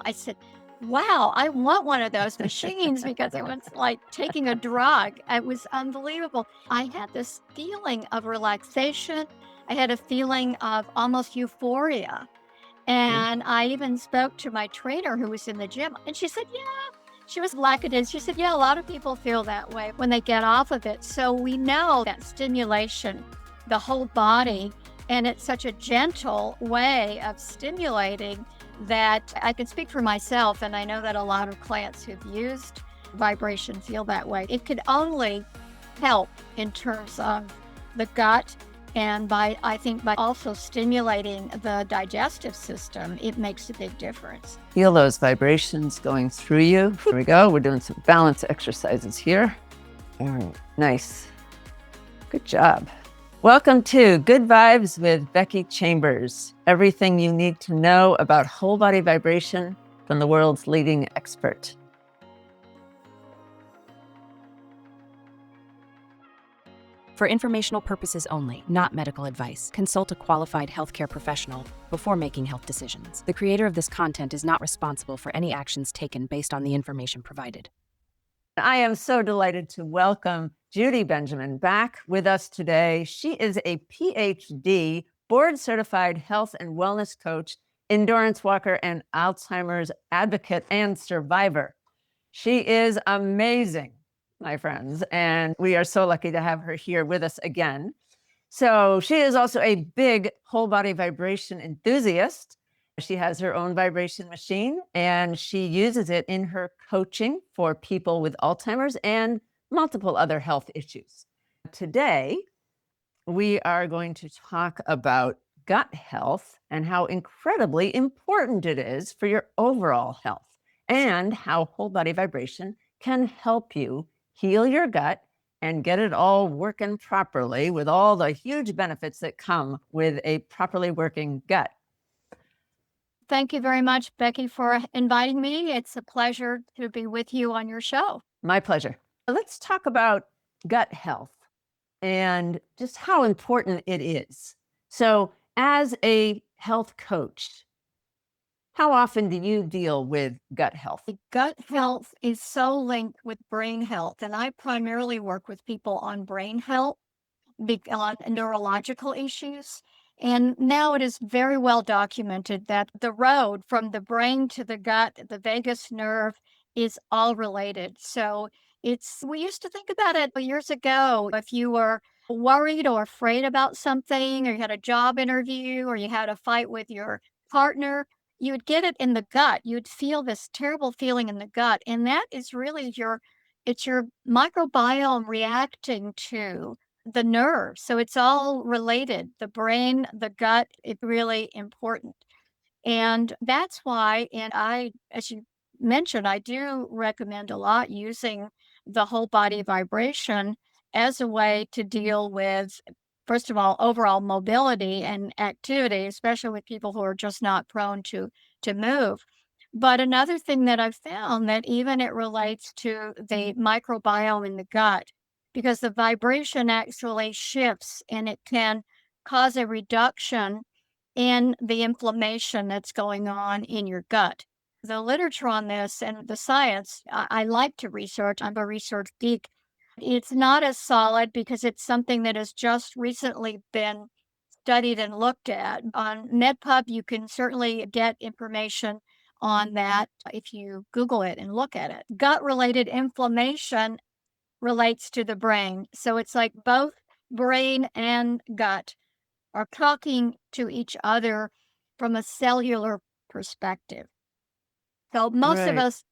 I said, wow, I want one of those machines because it was like taking a drug. It was unbelievable. I had this feeling of relaxation. I had a feeling of almost euphoria. Mm. And I even spoke to my trainer who was in the gym, and she said, yeah, she was lackadaisical. She said, yeah, a lot of people feel that way when they get off of it. So we know that stimulation, the whole body, and it's such a gentle way of stimulating that I can speak for myself. And I know that a lot of clients who've used vibration feel that way. It could only help in terms of the gut. And I think by also stimulating the digestive system, it makes a big difference. Feel those vibrations going through you. Here we go. We're doing some balance exercises here. All right, nice. Good job. Welcome to Good Vibes with Becky Chambers. Everything you need to know about whole body vibration from the world's leading expert. For informational purposes only, not medical advice, consult a qualified healthcare professional before making health decisions. The creator of this content is not responsible for any actions taken based on the information provided. I am so delighted to welcome Judy Benjamin back with us today. She is a PhD, board-certified health and wellness coach, endurance walker, and Alzheimer's advocate and survivor. She is amazing, my friends, and we are so lucky to have her here with us again. So she is also a big whole body vibration enthusiast. She has her own vibration machine and she uses it in her coaching for people with Alzheimer's and multiple other health issues. Today, we are going to talk about gut health and how incredibly important it is for your overall health, and how whole body vibration can help you heal your gut and get it all working properly with all the huge benefits that come with a properly working gut. Thank you very much, Becky, for inviting me. It's a pleasure to be with you on your show. My pleasure. Let's talk about gut health and just how important it is. So, as a health coach, how often do you deal with gut health? Gut health is so linked with brain health, and I primarily work with people on brain health, on neurological issues. And now it is very well documented that the road from the brain to the gut, the vagus nerve, is all related. So we used to think about it years ago. If you were worried or afraid about something, or you had a job interview, or you had a fight with your partner, you would get it in the gut. You'd feel this terrible feeling in the gut. And that is really it's your microbiome reacting to the nerves. So it's all related. The brain, the gut, it's really important. And that's why, and as you mentioned, I do recommend a lot using the whole body vibration as a way to deal with, first of all, overall mobility and activity, especially with people who are just not prone to move. But another thing that I've found that even it relates to the microbiome in the gut, because the vibration actually shifts and it can cause a reduction in the inflammation that's going on in your gut. The literature on this and the science, I like to research. I'm a research geek. It's not as solid because it's something that has just recently been studied and looked at. On MedPub, you can certainly get information on that if you Google it and look at it. Gut related inflammation relates to the brain. So it's like both brain and gut are talking to each other from a cellular perspective. So most of Right. us,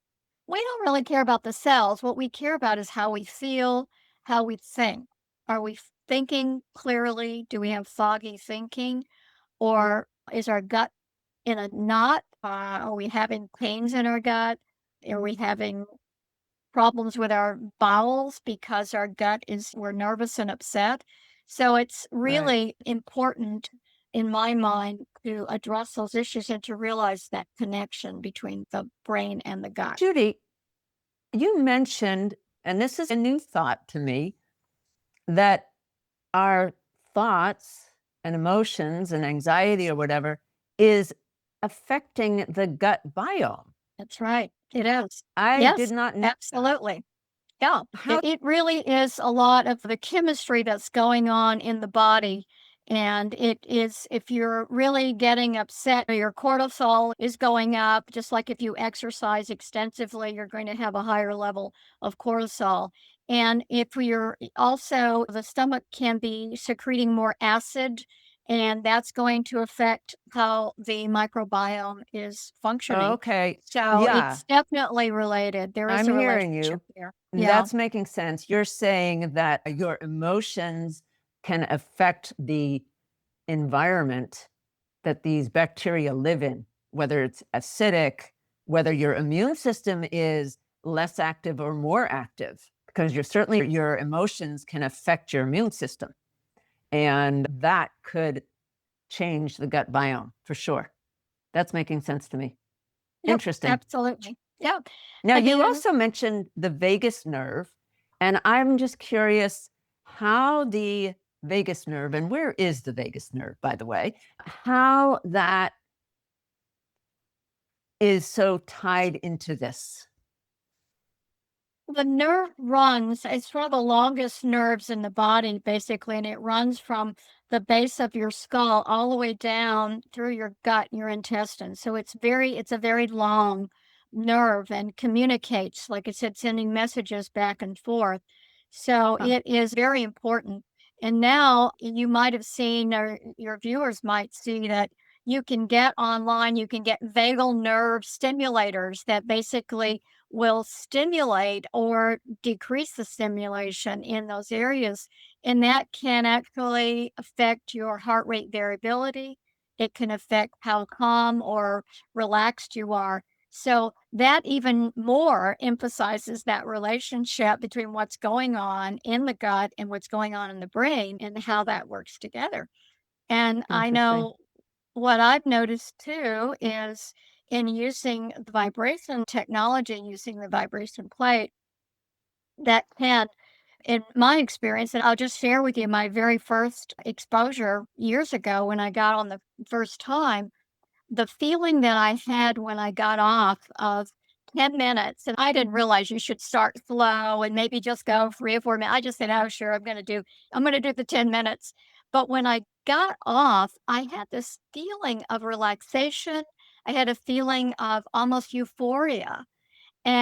we don't really care about the cells. What we care about is how we feel, how we think. Are we thinking clearly? Do we have foggy thinking? Or is our gut in a knot? Are we having pains in our gut? Are we having problems with our bowels because we're nervous and upset? So it's Right. really important in my mind to address those issues and to realize that connection between the brain and the gut. Judy, you mentioned, and this is a new thought to me, that our thoughts and emotions and anxiety or whatever is affecting the gut biome. That's right. It is. I did Yes, not know that. absolutely. Yeah, How it really is a lot of the chemistry that's going on in the body. And it is, if you're really getting upset, your cortisol is going up, just like if you exercise extensively, you're going to have a higher level of cortisol. And if you're also, the stomach can be secreting more acid, and that's going to affect how the microbiome is functioning. okay. So Yeah, it's definitely related. There is I'm a hearing relationship you. there. Yeah. That's making sense. You're saying that your emotions can affect the environment that these bacteria live in, whether it's acidic, whether your immune system is less active or more active, because you're certainly your emotions can affect your immune system. And that could change the gut biome for sure. That's making sense to me. Yep, Interesting. absolutely. Yeah. Now, I you mean, also mentioned the vagus nerve, and I'm just curious how the vagus nerve, and where is the vagus nerve, by the way, how that is so tied into this. the nerve runs, it's one of the longest nerves in the body, basically, and it runs from the base of your skull all the way down through your gut, your intestines. So it's a very long nerve and communicates, like I said, sending messages back and forth. So Huh. it is very important. And now you might have seen, or your viewers might see that you can get online, you can get vagal nerve stimulators that basically will stimulate or decrease the stimulation in those areas. And that can actually affect your heart rate variability. It can affect how calm or relaxed you are. So that even more emphasizes that relationship between what's going on in the gut and what's going on in the brain and how that works together. And I Interesting. know what I've noticed too is in using the vibration technology, using the vibration plate, that can, in my experience, and I'll just share with you my very first exposure years ago when I got on the first time, the feeling that I had when I got off of 10 minutes, and I didn't realize you should start slow and maybe just go 3 or 4 minutes. I just said, "Oh, sure, I'm gonna do the 10 minutes." But when I got off, I had this feeling of relaxation. I had a feeling of almost euphoria.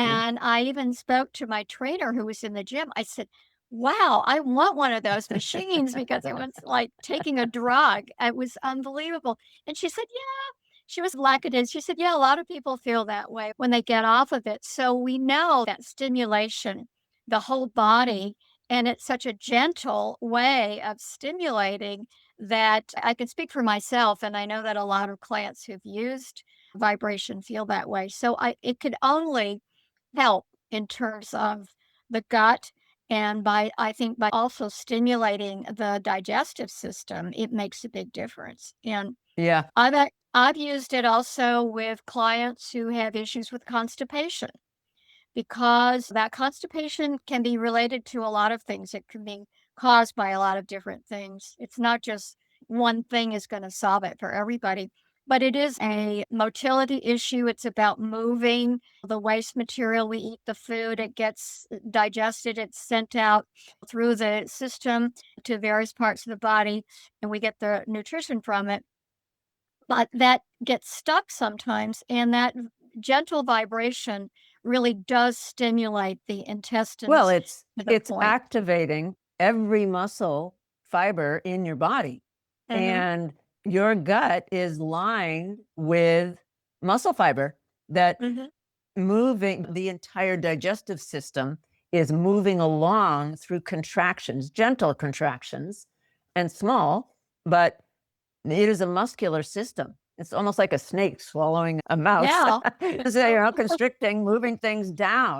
Yeah. And I even spoke to my trainer who was in the gym. I said, "Wow, I want one of those machines," because it was like taking a drug. It was unbelievable. And she said, "Yeah." She was lackadaisical. She said, "Yeah, a lot of people feel that way when they get off of it." So we know that stimulation, the whole body, and it's such a gentle way of stimulating that I can speak for myself, and I know that a lot of clients who've used vibration feel that way. So it could only help in terms of the gut, and by I think by also stimulating the digestive system, it makes a big difference. And Yeah. I've used it also with clients who have issues with constipation, because that constipation can be related to a lot of things. It can be caused by a lot of different things. It's not just one thing is going to solve it for everybody, but it is a motility issue. It's about moving the waste material. We eat the food, it gets digested, it's sent out through the system to various parts of the body, and we get the nutrition from it. But that gets stuck sometimes, and that gentle vibration really does stimulate the Well, intestines to the it's point. activating every muscle fiber in your body. Mhm, And your gut is lined with muscle fiber that mhm. moving the entire digestive system is moving along through contractions, gentle contractions and small, but it is a muscular system. It's almost like a snake swallowing a mouse. Yeah. So, constricting, moving things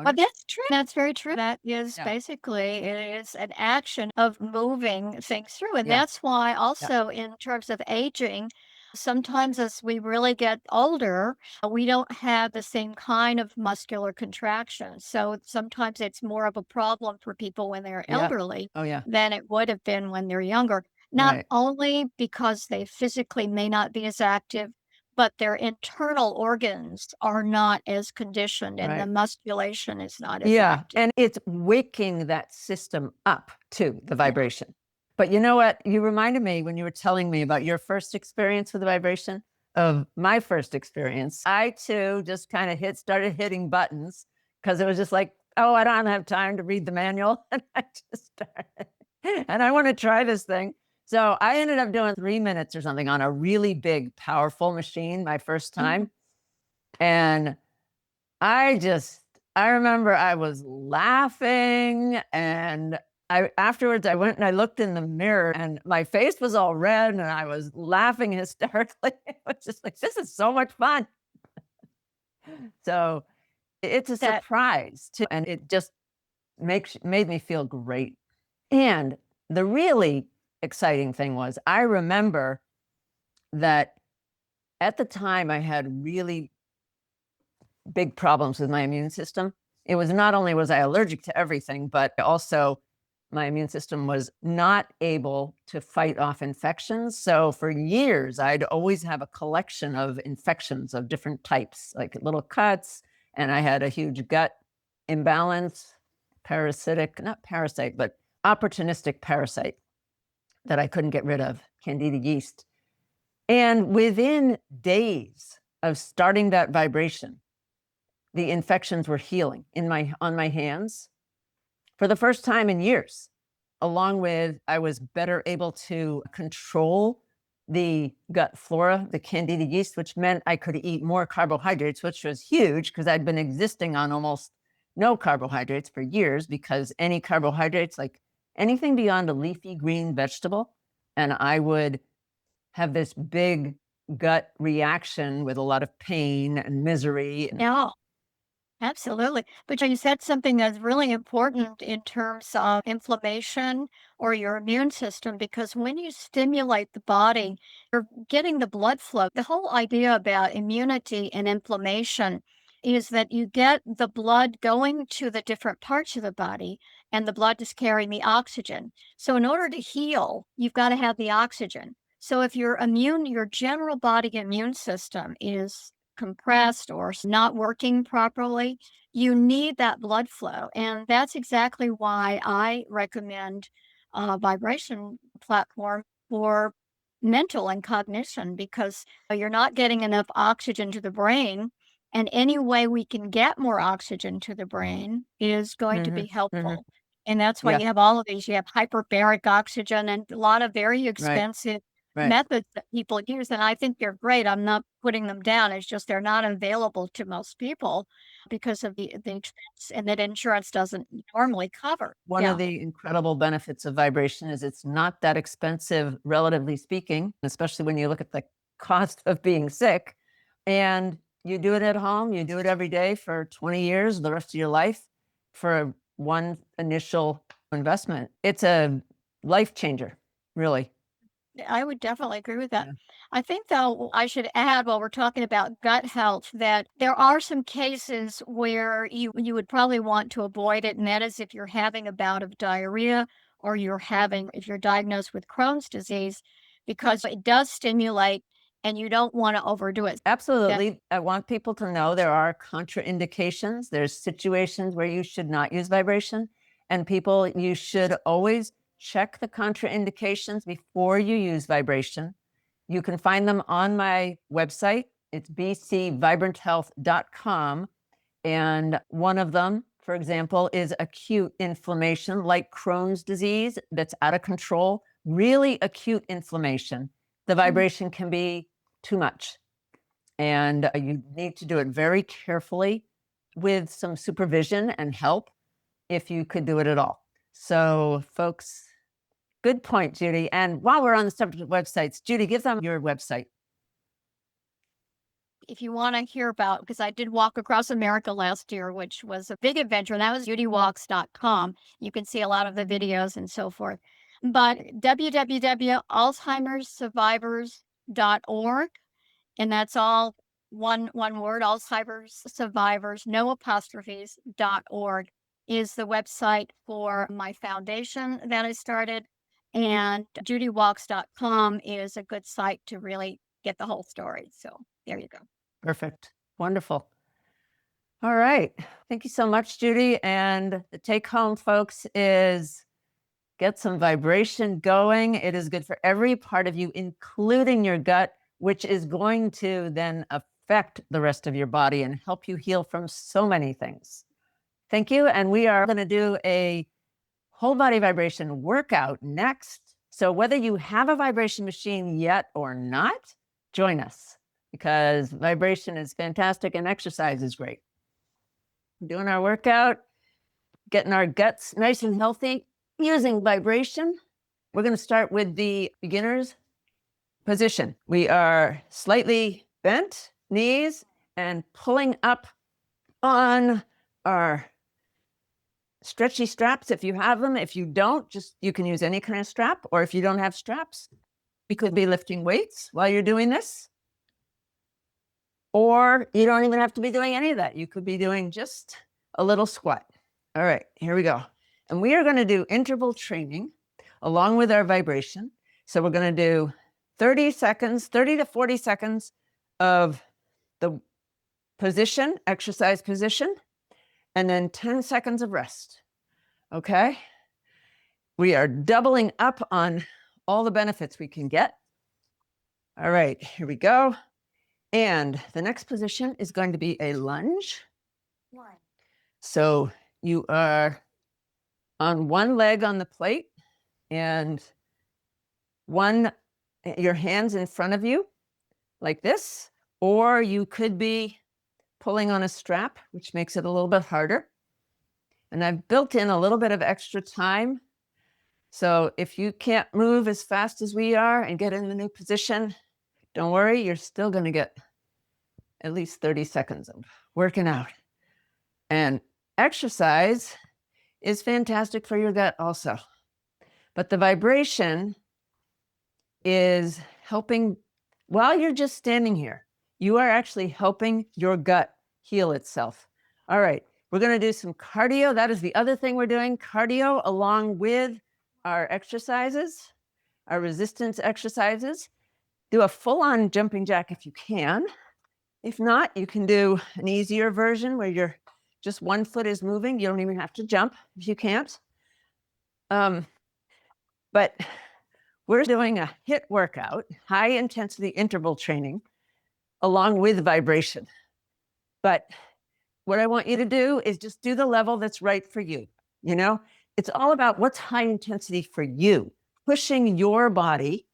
Well, down. that's true. That's very true. That is Yeah. basically it is an action of moving things through, and Yeah. that's why Yeah. also in terms of aging, sometimes as we really get older, we don't have the same kind of muscular contraction. So sometimes it's more of a problem for people when they're Yeah. elderly Oh, yeah. than it would have been when they're younger. Not Right. only because they physically may not be as active, but their internal organs are not as conditioned and the Right. musculation is not as Yeah. active. And it's waking that system up to the Yeah. vibration. But you know what? You reminded me when you were telling me about your first experience with the vibration of my first experience. I too just kind of started hitting buttons because it was just like, oh, I don't have time to read the manual. And I just started, and I want to try this thing. So I ended up doing 3 minutes or something on a really big, powerful machine my first time. And I remember I was laughing, and afterwards I went and I looked in the mirror and my face was all red and I was laughing hysterically. It was just like, this is so much fun. So it's a That surprise too. And it just made me feel great. And the really exciting thing was I remember that at the time I had really big problems with my immune system. It was not only was I allergic to everything, but also my immune system was not able to fight off infections. So for years, I'd always have a collection of infections of different types, like little cuts, and I had a huge gut imbalance, parasitic, not parasite, but opportunistic parasite that I couldn't get rid of, Candida yeast. And within days of starting that vibration, the infections were healing on my hands for the first time in years. Along with, I was better able to control the gut flora, the Candida yeast, which meant I could eat more carbohydrates, which was huge because I'd been existing on almost no carbohydrates for years, because any carbohydrates, like anything beyond a leafy green vegetable, and I would have this big gut reaction with a lot of pain and misery. yeah. Absolutely. But you said something that's really important in terms of inflammation or your immune system, because when you stimulate the body, you're getting the blood flow. The whole idea about immunity and inflammation is that you get the blood going to the different parts of the body, and the blood is carrying the oxygen. So, in order to heal, you've got to have the oxygen. So, if your your general body immune system is compressed or not working properly, you need that blood flow. And that's exactly why I recommend a vibration platform for mental and cognition, because you're not getting enough oxygen to the brain. And any way we can get more oxygen to the brain is going to Hmm. be Hmm. helpful. And that's why Yeah, you have all of these. You have hyperbaric oxygen and a lot of very right, expensive right. methods that people use, and I think they're great. I'm not putting them down. It's just they're not available to most people because of the expense, and that insurance doesn't normally cover. One of Yeah. the incredible benefits of vibration is it's not that expensive, relatively speaking, especially when you look at the cost of being sick. And you do it at home, you do it every day for 20 years, the rest of your life, for one initial investment. It's a life changer, really. I would definitely agree with that. Yeah. I think, though, I should add while we're talking about gut health that there are some cases where you would probably want to avoid it, and that is if you're having a bout of diarrhea or if you're diagnosed with Crohn's disease, because it does stimulate and you don't want to overdo it. That Absolutely. I want people to know there are contraindications. There's situations where you should not use vibration. And people, you should always check the contraindications before you use vibration. You can find them on my website. It's bcvibranthealth.com. And one of them, for example, is acute inflammation like Crohn's disease that's out of control, really acute inflammation. The Mhm. vibration can be too much. And you need to do it very carefully with some supervision and help if you could do it at all. So, folks, good point, Judy. And while we're on the subject of websites, Judy, give them your website. if you want to hear about, because I did walk across America last year, which was a big adventure, and that was judywalks.com. You can see a lot of the videos and so forth. But www.alzheimerssurvivors.org, and that's all one word, Alzheimer's survivors, no apostrophes.org, is the website for my foundation that I started. And judywalks.com is a good site to really get the whole story. So There you go. Perfect. Wonderful. All right. Thank you so much, Judy. And the take home, folks, is get some vibration going. It is good for every part of you, including your gut, which is going to then affect the rest of your body and help you heal from so many things. Thank you. And we are going to do a whole body vibration workout next. So whether you have a vibration machine yet or not, join us because vibration is fantastic and exercise is great. We're doing our workout, getting our guts nice and healthy using vibration. We're going to start with the beginner's position. We are slightly bent knees and pulling up on our stretchy straps if you have them. If you don't, you can use any kind of strap, or if you don't have straps, you could be lifting weights while you're doing this. Or you don't even have to be doing any of that. You could be doing just a little squat. All right, here we go. And we are going to do interval training along with our vibration. So we're going to do 30 to 40 seconds of the position, exercise position, and then 10 seconds of rest. Okay? We are doubling up on all the benefits we can get. All right, here we go. And the next position is going to be a lunge. So you are on one leg on the plate and your hands in front of you like this, or you could be pulling on a strap, which makes it a little bit harder. And I've built in a little bit of extra time. So if you can't move as fast as we are and get in the new position, don't worry, you're still going to get at least 30 seconds of working out. And exercise is fantastic for your gut also. But the vibration is helping, while you're just standing here, you are actually helping your gut heal itself. All right, we're going to do some cardio. That is the other thing we're doing, cardio along with our exercises, our resistance exercises. Do a full-on jumping jack if you can. If not, you can do an easier version where just one foot is moving. You don't even have to jump if you can't. But we're doing a HIIT workout, high intensity interval training, along with vibration. But what I want you to do is just do the level that's right for you. You know, it's all about what's high intensity for you. Pushing your body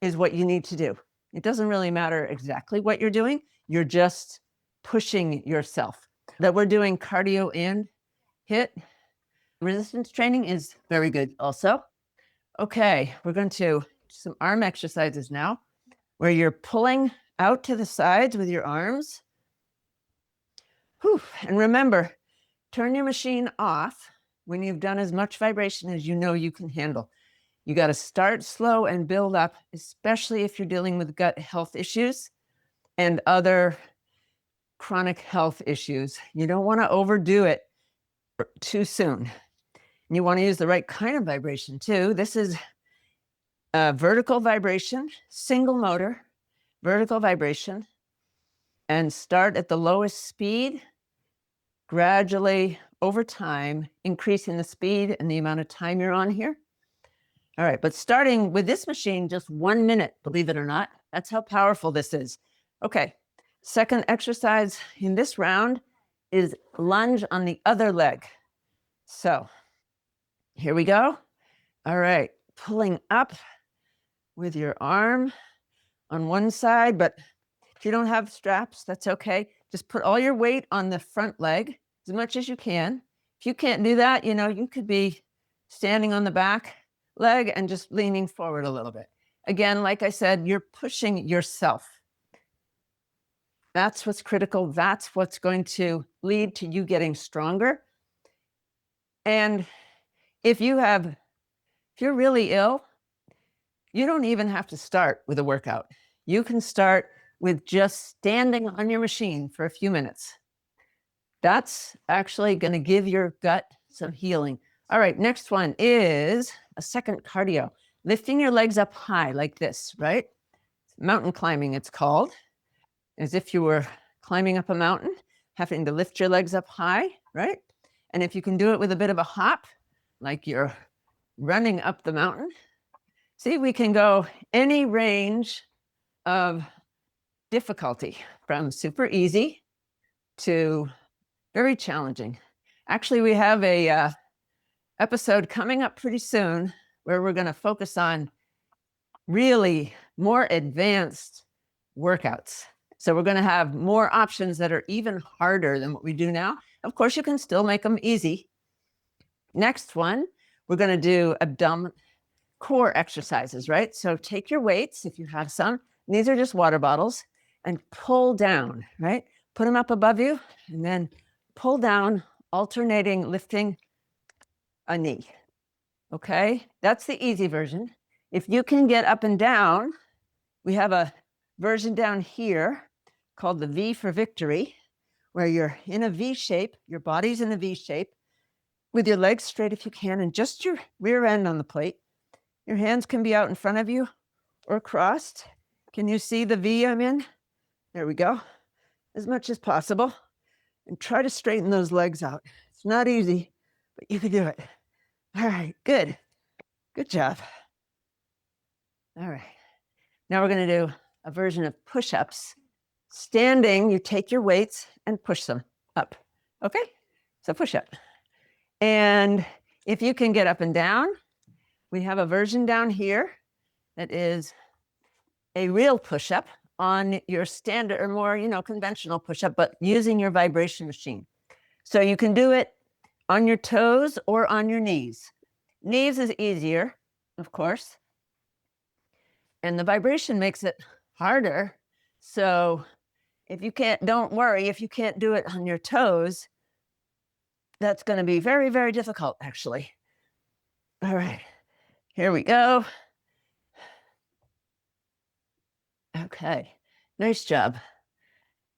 is what you need to do. It doesn't really matter exactly what you're doing. You're just pushing yourself. That we're doing cardio and HIIT. Resistance training is very good also. Okay, we're going to do some arm exercises now, where you're pulling out to the sides with your arms. Whew. And remember, turn your machine off when you've done as much vibration as you know you can handle. You got to start slow and build up, especially if you're dealing with gut health issues and other chronic health issues. You don't want to overdo it too soon. You want to use the right kind of vibration too. This is a vertical vibration, single motor, vertical vibration, and start at the lowest speed, gradually over time, increasing the speed and the amount of time you're on here. All right, but starting with this machine, just 1 minute, believe it or not. That's how powerful this is. Okay, second exercise in this round is lunge on the other leg. So here we go. All right, pulling up with your arm on one side, but if you don't have straps, that's okay. Just put all your weight on the front leg as much as you can. If you can't do that, you know, you could be standing on the back leg and just leaning forward a little bit. Again, like I said, you're pushing yourself. That's what's critical. That's what's going to lead to you getting stronger. And if you're really ill, you don't even have to start with a workout. You can start with just standing on your machine for a few minutes. That's actually going to give your gut some healing. All right, next one is a second cardio. Lifting your legs up high like this, right? Mountain climbing, it's called. as if you were climbing up a mountain, having to lift your legs up high, right? And if you can do it with a bit of a hop, like you're running up the mountain, see, we can go any range of difficulty, from super easy to very challenging. Actually, we have a episode coming up pretty soon where we're going to focus on really more advanced workouts. So we're going to have more options that are even harder than what we do now. Of course, you can still make them easy. Next one, we're going to do abdominal core exercises, right? So take your weights, if you have some, and these are just water bottles, and pull down, right? Put them up above you, and then pull down, alternating, lifting a knee. Okay, that's the easy version. If you can get up and down, we have a version down here called the V for victory, where you're in a V shape, your body's in a V shape, with your legs straight if you can, and just your rear end on the plate. Your hands can be out in front of you or crossed. Can you see the V I'm in? There we go. As much as possible. And try to straighten those legs out. It's not easy, but you can do it. All right, good. Good job. All right. Now we're going to do a version of push-ups. Standing, you take your weights and push them up. Okay? So push up. And if you can get up and down, we have a version down here that is a real push-up on your standard or more, conventional push-up, but using your vibration machine. So you can do it on your toes or on your knees. Knees is easier, of course. And the vibration makes it harder. So if you can't, don't worry, if you can't do it on your toes, that's going to be very, very difficult, actually. All right, here we go. Okay, nice job.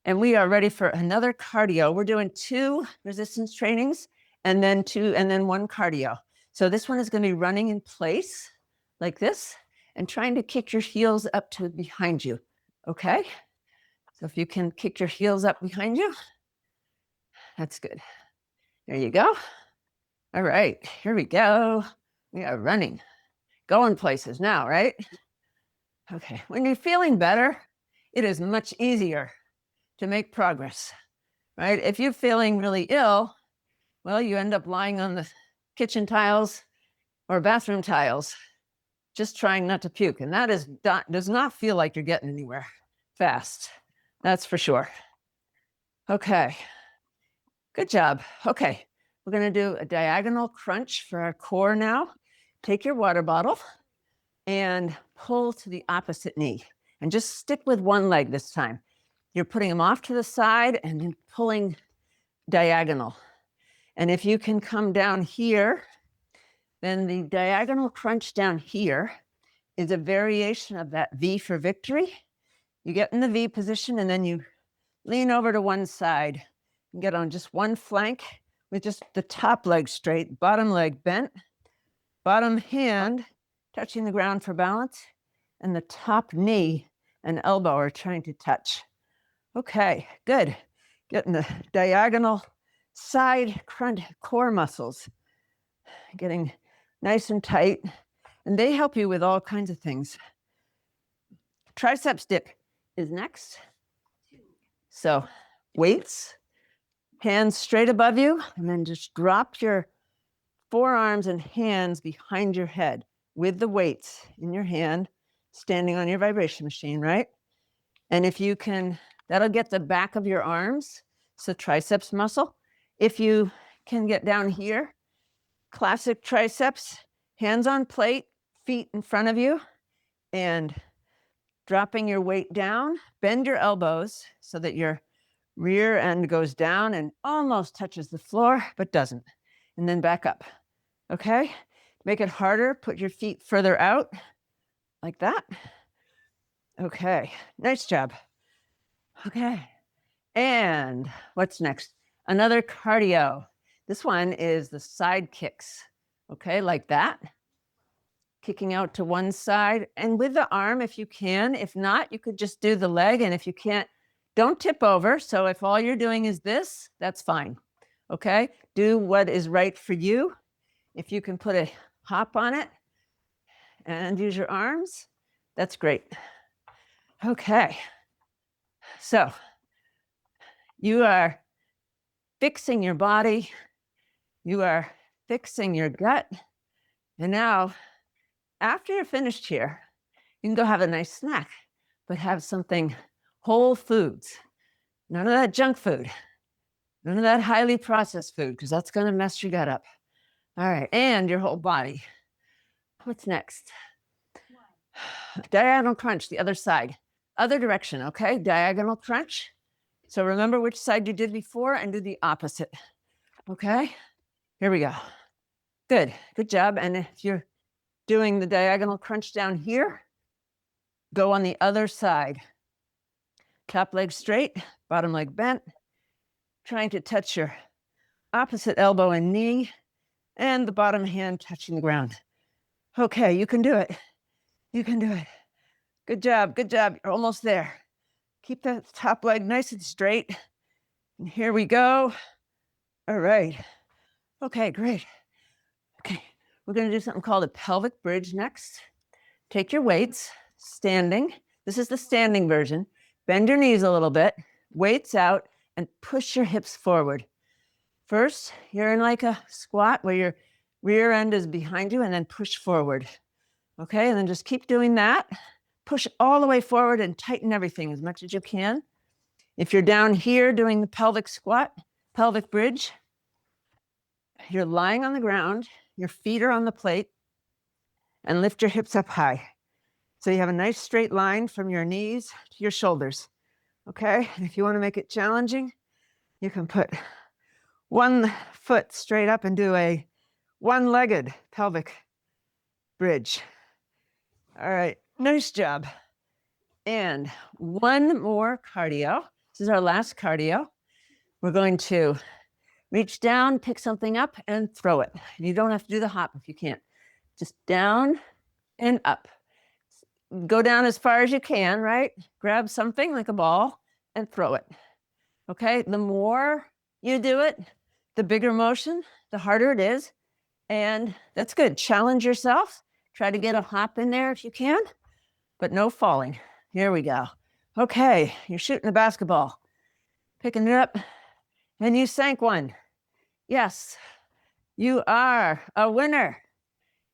And we are ready for another cardio. We're doing 2 resistance trainings and then 1 cardio. So this one is going to be running in place like this and trying to kick your heels up to behind you. Okay? So if you can kick your heels up behind you, that's good. There you go. All right, here we go. We are running, going places now, right? Okay, when you're feeling better, it is much easier to make progress, right? If you're feeling really ill, well, you end up lying on the kitchen tiles or bathroom tiles, just trying not to puke. And that does not feel like you're getting anywhere fast. That's for sure. Okay, good job. Okay, we're going to do a diagonal crunch for our core now. Take your water bottle and pull to the opposite knee and just stick with one leg this time. You're putting them off to the side and then pulling diagonal. And if you can come down here, then the diagonal crunch down here is a variation of that V for victory. You get in the V position and then you lean over to one side and get on just one flank with just the top leg straight, bottom leg bent, bottom hand touching the ground for balance, and the top knee and elbow are trying to touch. Okay, good. Getting the diagonal side crunch core muscles, getting nice and tight, and they help you with all kinds of things. Triceps dip is next. So weights, hands straight above you, and then just drop your forearms and hands behind your head with the weights in your hand, standing on your vibration machine, right? And if you can, that'll get the back of your arms, so triceps muscle. If you can get down here, classic triceps, hands on plate, feet in front of you, and dropping your weight down, bend your elbows so that your rear end goes down and almost touches the floor, but doesn't. And then back up, okay? Make it harder, put your feet further out, like that. Okay, nice job. Okay, and what's next? Another cardio. This one is the side kicks, okay, like that. Kicking out to one side and with the arm if you can. If not, you could just do the leg, and if you can't Don't tip over. So if all you're doing is this, that's fine. Okay. Do what is right for you. If you can put a hop on it and use your arms, that's great. Okay. So you are fixing your body. You are fixing your gut. And now, after you're finished here, you can go have a nice snack, but have something whole foods. None of that junk food. None of that highly processed food, because that's going to mess your gut up. All right, and your whole body. What's next? Diagonal crunch, the other side. Other direction, okay? Diagonal crunch. So remember which side you did before and do the opposite. Okay? Here we go. Good, good job. And if you're doing the diagonal crunch down here, go on the other side. Top leg straight, bottom leg bent. Trying to touch your opposite elbow and knee and the bottom hand touching the ground. Okay, you can do it. You can do it. Good job, good job. You're almost there. Keep that top leg nice and straight. And here we go. All right. Okay, great. Okay, we're going to do something called a pelvic bridge next. Take your weights, standing. This is the standing version. Bend your knees a little bit, weights out, and push your hips forward. First, you're in like a squat where your rear end is behind you, and then push forward. Okay, and then just keep doing that. Push all the way forward and tighten everything as much as you can. If you're down here doing the pelvic squat, pelvic bridge, you're lying on the ground, your feet are on the plate, and lift your hips up high. So you have a nice straight line from your knees to your shoulders. Okay, and if you want to make it challenging, you can put one foot straight up and do a one-legged pelvic bridge. All right, nice job. And one more cardio. This is our last cardio. We're going to reach down, pick something up, and throw it. You don't have to do the hop if you can't. Just down and up. Go down as far as you can, right? Grab something like a ball and throw it. Okay, the more you do it, the bigger motion, the harder it is. And that's good. Challenge yourself. Try to get a hop in there if you can, but no falling. Here we go. Okay, you're shooting a basketball. Picking it up, and you sank one. Yes, you are a winner.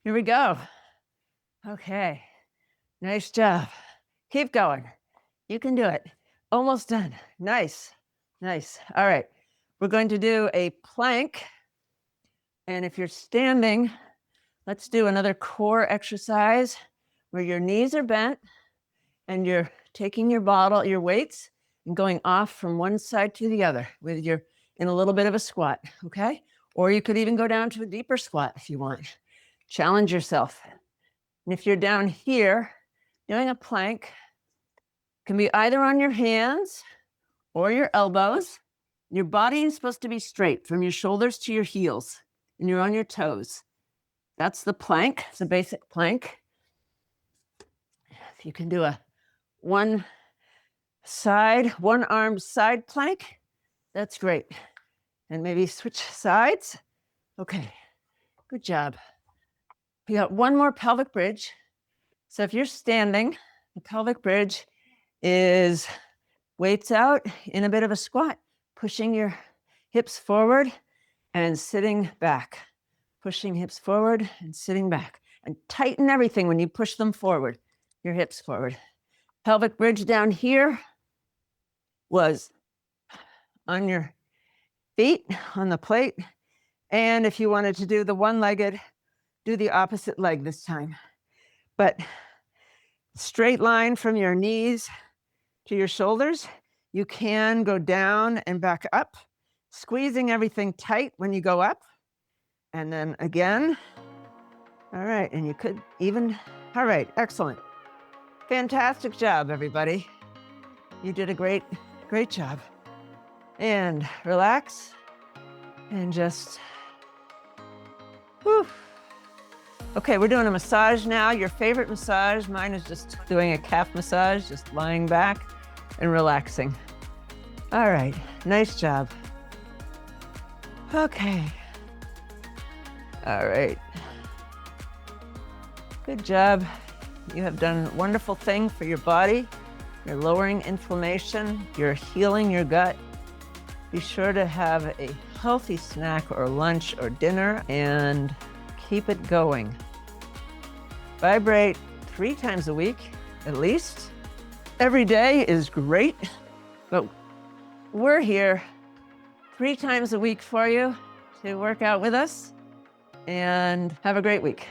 Here we go. Okay, nice job. Keep going. You can do it. Almost done. Nice, nice. All right, we're going to do a plank. And if you're standing, let's do another core exercise where your knees are bent and you're taking your bottle, your weights, and going off from one side to the other with your, in a little bit of a squat, okay? Or you could even go down to a deeper squat if you want. Challenge yourself. And if you're down here, doing a plank, can be either on your hands or your elbows. Your body is supposed to be straight from your shoulders to your heels, and you're on your toes. That's the plank. It's a basic plank. If you can do a one arm side plank, that's great. And maybe switch sides. Okay, good job. We got one more pelvic bridge. So if you're standing, the pelvic bridge is weights out in a bit of a squat, pushing your hips forward and sitting back. Pushing hips forward and sitting back. And tighten everything when you push them forward, your hips forward. Pelvic bridge down here was on your feet on the plate. And if you wanted to do the one-legged, do the opposite leg this time. But straight line from your knees to your shoulders. You can go down and back up, squeezing everything tight when you go up. And then again. All right, and you could even, all right, excellent. Fantastic job, everybody. You did a great job. And relax and just, whew. Okay, we're doing a massage now. Your favorite massage. Mine is just doing a calf massage, just lying back and relaxing. All right, nice job. Okay. All right. Good job. You have done a wonderful thing for your body. You're lowering inflammation. You're healing your gut. Be sure to have a healthy snack or lunch or dinner and keep it going. Vibrate 3 times a week, at least. Every day is great, but we're here 3 times a week for you to work out with us, and have a great week.